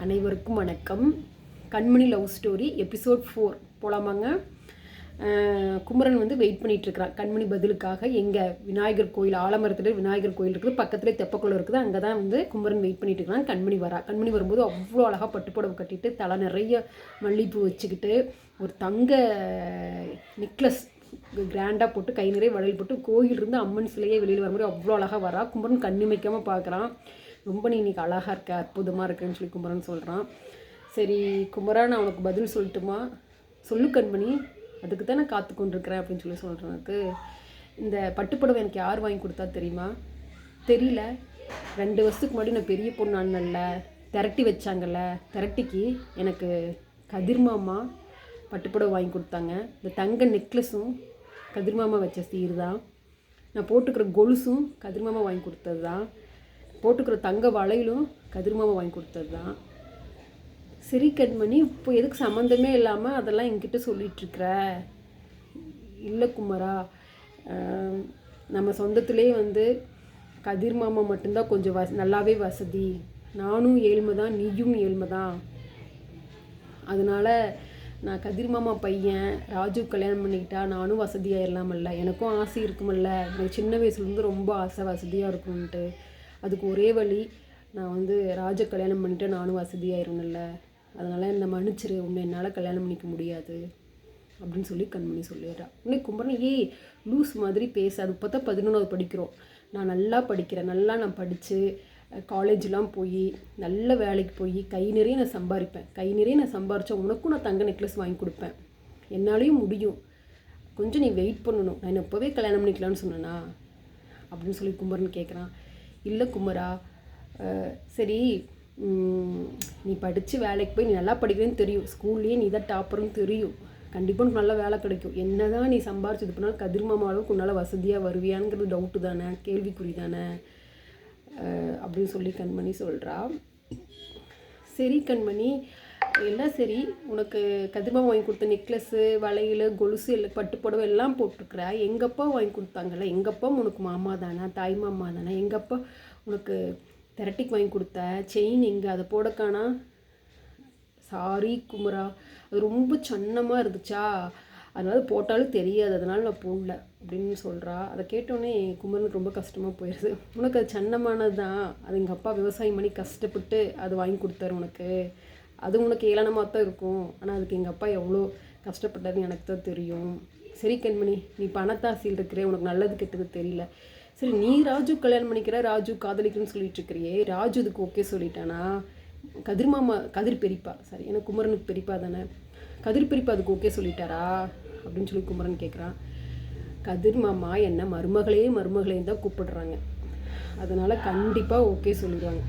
அனைவருக்கும் வணக்கம். கண்மணி love story episode 4 போலாமாங்க. Kumaran வந்து வெயிட் பண்ணிகிட்ருக்கிறான் கண்மணி பதிலுக்காக. எங்கள் விநாயகர் கோயில், ஆலமரத்தில் விநாயகர் கோயில் இருக்குது, பக்கத்துலேயே தெப்பக்குளம் இருக்குது, அங்கே தான் வந்து குமரன் வெயிட் பண்ணிகிட்டு இருக்கிறான். கண்மணி கண்மணி வரும்போது அவ்வளோ அழகாக பட்டுப்புடவை கட்டிட்டு, தலை நிறைய மல்லிகைப்பூ வச்சுக்கிட்டு, ஒரு தங்க நெக்லஸ் கிராண்டாக போட்டு, கை நிறைய வளையல் போட்டு, கோயிலிருந்து அம்மன் சிலையே வெளியில் வர மாதிரி அவ்வளோ அழகாக வரா. குமரன் கண்ணிமைக்காமல் பார்க்குறான். ரொம்ப நீ இன்றைக்கி அழகாக இருக்க, அற்புதமாக இருக்குன்னு சொல்லி குமரன் சொல்கிறான். சரி குமரா, நான் உனக்கு பதில் சொல்லட்டுமா? சொல்லு கண்மணி, அதுக்கு தான் நான் காத்து கொண்டிருக்கிறேன் அப்படின்னு சொல்லி சொல்கிறேன். இந்த பட்டுப்புடவை எனக்கு யார் வாங்கி கொடுத்தா தெரியுமா? தெரியல. 2 வருஷத்துக்கு முன்னாடி நான் பெரிய பொண்ணு அண்ணன்ல திரட்டி வச்சாங்கல்ல, திரட்டிக்கு எனக்கு கதிர்மாமா பட்டுப்புடவை வாங்கி கொடுத்தாங்க. இந்த தங்க நெக்லஸும் கதிர்மாமா வச்ச சீர் தான். நான் போட்டுக்கிற கொலுசும் கதிர்மாமா வாங்கி கொடுத்தது தான். போட்டுக்கிற தங்க வளையலும் கதிர்மாமா வாங்கி கொடுத்தது தான். சரி கண்மணி, இப்போ எதுக்கு சம்மந்தமே இல்லாமல் அதெல்லாம் என்கிட்ட சொல்லிகிட்ருக்குற? இல்லை குமரா, நம்ம சொந்தத்துலேயே வந்து கதிர்மாமா மட்டும்தான் கொஞ்சம் நல்லாவே வசதி. நானும் ஏழ்மை தான், நீயும் ஏழ்மை தான். அதனால் நான் கதிர்மாமா பையன் ராஜு கல்யாணம் பண்ணிக்கிட்டா நானும் வசதியாகிடலாமல்ல, எனக்கும் ஆசை இருக்குமில்ல. எனக்கு சின்ன வயசுலேருந்து ரொம்ப ஆசை வசதியாக இருக்கும்ன்ட்டு. அதுக்கு ஒரே வழி, நான் வந்து ராஜ கல்யாணம் பண்ணிவிட்டு நானும் வசதியாயிரும்ல, அதனால் என்னை மன்னிச்சிரு, உன்னை என்னால் கல்யாணம் பண்ணிக்க முடியாது அப்படின்னு சொல்லி கண்மணி சொல்லிடுறா. உடனே குமரன், லூஸ் மாதிரி பேசாது, இப்போ தான் 11வது படிக்கிறோம், நான் நல்லா படிக்கிறேன், நல்லா நான் படித்து காலேஜெலாம் போய் நல்ல வேலைக்கு போய் கை நிறைய நான் சம்பாதிப்பேன். கை நிறைய நான் சம்பாரித்தா உனக்கும் நான் தங்க நெக்லஸ் வாங்கி கொடுப்பேன், என்னாலையும் முடியும். கொஞ்சம் நீ வெயிட் பண்ணணும், நான் இப்போவே கல்யாணம் பண்ணிக்கலான்னு சொன்னேனா அப்படின்னு சொல்லி குமரன் கேட்குறான். இல்லை குமரா, சரி நீ படித்து வேலைக்கு போய் நீ நல்லா படிக்கிறேன்னு தெரியும், ஸ்கூல்லேயே நீ தான் டாப்பர்னு தெரியும், கண்டிப்பாக உனக்கு நல்ல வேலை கிடைக்கும். என்ன தான் நீ சம்பாரிச்சு இது பண்ணாலும் கதிர்மாமா அளவுக்கு உன்னால் வசதியாக வருவியாங்கிறது டவுட்டு தானே, கேள்விக்குறி தானே அப்படின்னு சொல்லி கண்மணி சொல்கிறா. சரி கண்மணி, எல்லாம் சரி, உனக்கு கதிர்மாமா வாங்கி கொடுத்த நெக்லஸ்ஸு, வளையல், கொலுசு, எல்லாம் பட்டுப்புடவை எல்லாம் போட்டிருக்கிற. எங்கள் அப்பா வாங்கி கொடுத்தாங்கல்ல, எங்கள் அப்பா உனக்கு மாமா தானே, தாய் மாமா தானே, எங்கள் அப்பா உனக்கு திரட்டிக்கு வாங்கி கொடுத்த செயின் எங்கே, அதை போடக்கானா? சாரி குமரா, அது ரொம்ப சன்னமாக இருந்துச்சா, அதனால போட்டாலும் தெரியாது, அதனால் நான் போடல அப்படின்னு சொல்கிறா. அதை கேட்டோன்னே குமரனுக்கு ரொம்ப கஷ்டமாக போயிடுது. உனக்கு அது சன்னமானது தான், அது எங்கள் அப்பா விவசாயம் பண்ணி கஷ்டப்பட்டு அது வாங்கி கொடுத்தாரு உனக்கு, அது உனக்கு ஏளனமாக தான் இருக்கும், ஆனால் அதுக்கு எங்கள் அப்பா எவ்வளோ கஷ்டப்பட்டாருன்னு எனக்கு தான் தெரியும். சரி கண்மணி, நீ பணத்தாசையில் இருக்கிறே, உனக்கு நல்லது கெட்டது தெரியல. சரி, நீ ராஜு கல்யாணம் பண்ணிக்கிற, ராஜு காதலிக்கிறன்னு சொல்லிட்டு இருக்கிறியே, ராஜு இதுக்கு ஓகே சொல்லிட்டானா? கதிர்மாமா, கதிர் பெரியப்பா, சரி எனக்கு குமரனுக்கு பெரியப்பா தானே, கதிர் பெரியப்பா அதுக்கு ஓகே சொல்லிட்டாரா அப்படின்னு சொல்லி குமரன் கேட்குறான். கதிர் மாமா என்ன மருமகளையும் தான் கூப்பிடுறாங்க, அதனால் கண்டிப்பாக ஓகே சொல்லிடுவாங்க.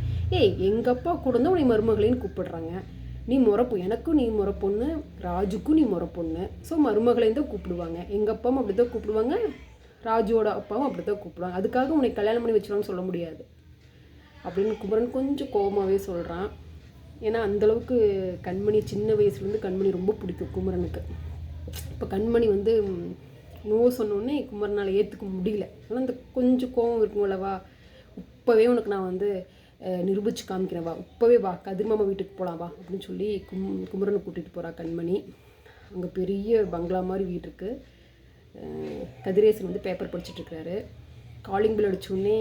எங்கள் அப்பா கூட தான் உன்னை மருமகளையும் கூப்பிடுறாங்க, நீ முறப்பு, எனக்கும் நீ முறப்பொண்ணு, ராஜுக்கும் நீ முறப்பொண்ணு, ஸோ மருமகளையும் தான் கூப்பிடுவாங்க. எங்கள் அப்பாவும் அப்படி தான் கூப்பிடுவாங்க, ராஜுவோட அப்பாவும் அப்படி தான் கூப்பிடுவாங்க, அதுக்காக உன்னை கல்யாணம் பண்ணி வச்சுருவான்னு சொல்ல முடியாது அப்படின்னு குமரன் கொஞ்சம் கோபமாகவே சொல்கிறான். ஏன்னா அந்தளவுக்கு கண்மணி சின்ன வயசுலேருந்து கண்மணி ரொம்ப பிடிக்கும் குமரனுக்கு. இப்போ கண்மணி வந்து நோ சொன்னோடனே குமரனால் ஏற்றுக்க முடியல. ஆனால் அந்த கொஞ்சம் கோபம் இருக்குங்களவா, இப்போவே உனக்கு நான் வந்து நிரூபித்து காமிக்கிறேன், வா இப்போவே வா, கதிர்மாமா வீட்டுக்கு போகலாம் வா அப்படின்னு சொல்லி குமரனை கூட்டிகிட்டு போகிறா கண்மணி. அங்கே பெரிய பங்களா மாதிரி வீடு இருக்குது. கதிரேசன் வந்து பேப்பர் படிச்சுட்ருக்கிறாரு. காலிங் பில் அடித்தோடனே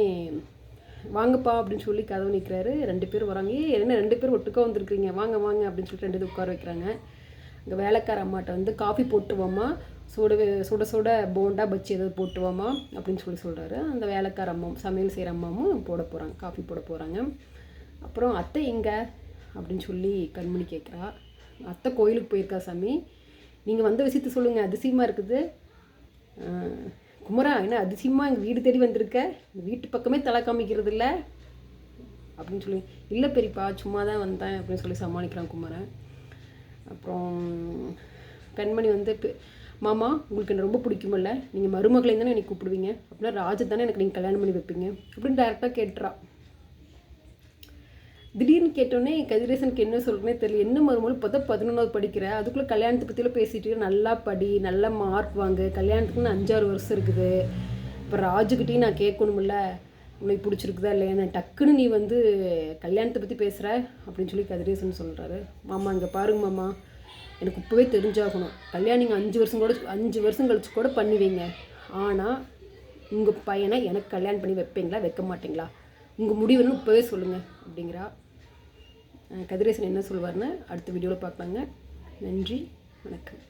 வாங்கப்பா அப்படின்னு சொல்லி கதவு நிற்கிறாரு. 2 பேர் வராங்க. என்ன 2 பேர் ஒட்டுக்கா வந்திருக்கிறீங்க, வாங்க வாங்க அப்படின்னு சொல்லிட்டு 2 உட்கார வைக்கிறாங்க. அங்கே வேலைக்கார அம்மாட்ட வந்து காஃபி போட்டுவாமா, சுட சுட போண்டா பச்சி ஏதாவது போட்டுவாமா அப்படின்னு சொல்லி சொல்கிறாரு. அந்த வேலைக்கார அம்மா, சமையல் செய்கிற அம்மாவும் போட போகிறாங்க, காஃபி போட போகிறாங்க. அப்புறம் அத்தை எங்கே அப்படின்னு சொல்லி கண்மணி கேட்குறா. அத்தை கோயிலுக்கு போயிருக்கா சாமி, நீங்கள் வந்த விஷயத்த சொல்லுங்கள், அதிசயமாக இருக்குது. குமரா, என்ன அதிசயமாக எங்கள் வீடு தேடி வந்திருக்க, வீட்டு பக்கமே தலை காமிக்கிறது இல்லை அப்படின்னு சொல்லி. இல்லை பெரியப்பா, சும்மா தான் வந்தேன் அப்படின்னு சொல்லி சமாளிக்கிறான் குமரன். அப்புறம் கண்மணி வந்து, மாமா உங்களுக்கு என்ன ரொம்ப பிடிக்குமில்ல, நீங்கள் மருமகளையும் தானே எனக்கு கூப்பிடுவீங்க, அப்படின்னா ராஜா தானே எனக்கு நீங்கள் கல்யாணம் பண்ணி வைப்பீங்க அப்படின்னு டேரெக்டாக கேட்டுறா. திடீர்னு கேட்டோன்னே கதிரேசனுக்கு என்ன சொல்கிறேன்னே தெரியல. என்ன மருமகள், இப்போ தான் 11வது படிக்கிற, அதுக்குள்ளே கல்யாணத்தை பற்றிலாம் பேசிட்டு, நல்லா படி, நல்ல மார்க் வாங்க, கல்யாணத்துக்குன்னு 5-6 வருஷம் இருக்குது, இப்போ ராஜுக்கிட்டையும் நான் கேட்கணுமில்ல, உனக்கு பிடிச்சிருக்குதா இல்லையா, டக்குன்னு நீ வந்து கல்யாணத்தை பற்றி பேசுகிற அப்படின்னு சொல்லி கதிரேசன் சொல்கிறாரு. மாமா இங்கே பாருங்க மாமா, எனக்கு இப்போவே தெரிஞ்சாகணும், கல்யாணம் நீங்கள் 5 வருஷம் கழிச்சு கூட பண்ணுவீங்க, ஆனால் உங்கள் பையனை எனக்கு கல்யாணம் பண்ணி வைப்பீங்களா வைக்க மாட்டிங்களா, உங்கள் முடிவுன்னு இப்போவே சொல்லுங்கள் அப்படிங்கிறா. கதிரேசன் என்ன சொல்வார்னு அடுத்த வீடியோவில் பார்க்கலாங்க. நன்றி, வணக்கம்.